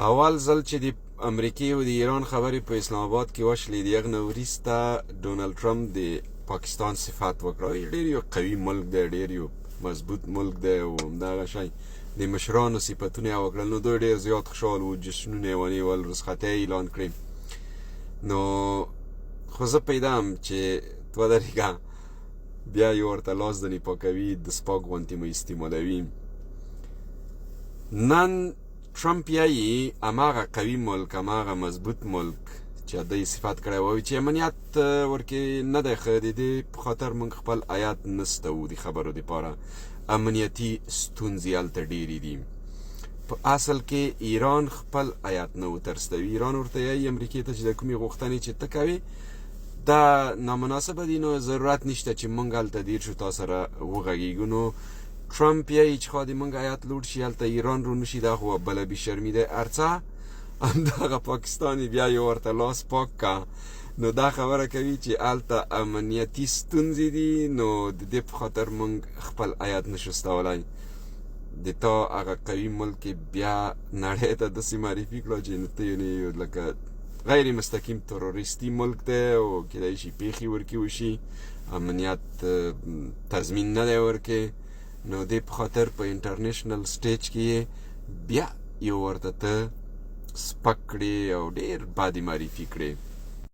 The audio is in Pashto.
اول ځل چې د امریکې او د ایران خبرې په اسلام آباد کې وشلې د هغه نه وروسته ډونالډ ټرمپ د پاکستان صفات وکړه. ډېر یو قوي ملک دی، ډېر یو مضبوط ملک دی او همدغه شی د مشرانو صفتونه یې وکړل. نو دوی ډېر زیات خوشحال وو، جشنونه یې ونیول، رخصتۍ یې اعلان کړې. نو خو زه پیدا یم چې دوه دقیقه بیا یې ورته لاس دنې پاکوي، د سپاک غوندې مو استعمالوي. نن ټرمپ یایي هماغه قوي ملک، هماغه مضبوط ملک چې دوی صفات کړی وایي چې امنیت ورکې نه دی ښه. د دې په خاطر موږ خپل ایات نستوو د خبرو دپاره. امنیتي ستونزې هلته ډېرې دي. په اصل کې ایران خپل ایات نه وترستوي. ایران ورته یایي امریکې ته چې د کومې غوښتنې چې ته کوې دا نامناسبه دي، نو ضرورت نشته چې موږ هلته دیر شو تا سره وغږېږو. نو ټرمپ یایي چې خوا د موږ ایات لوړ شي، هلته ایران رو نشي، دا خو بله بېشرمي دی. هر څه همدغه پاکستان بیا یې ورته لاس پاک که. نو دا خبره کوي چې هلته امنیتي ستونزې دي، نو د دې په خاطر موږ خپل ایات نشو ستولی. د تا هغه قوي ملک بیا نړۍ ته داسې معرفي کړه چې ته یې لکه غیر مستقیم تروریستي ملک دی او کیدای شي پیښې ورکې وشي، امنیت تضمین نه دی ورکې. نو دې په خاطر په انټرنیشنل سټیج کې بیا یو ورته ته سپک کړې او ډېر بد معرفي کړې.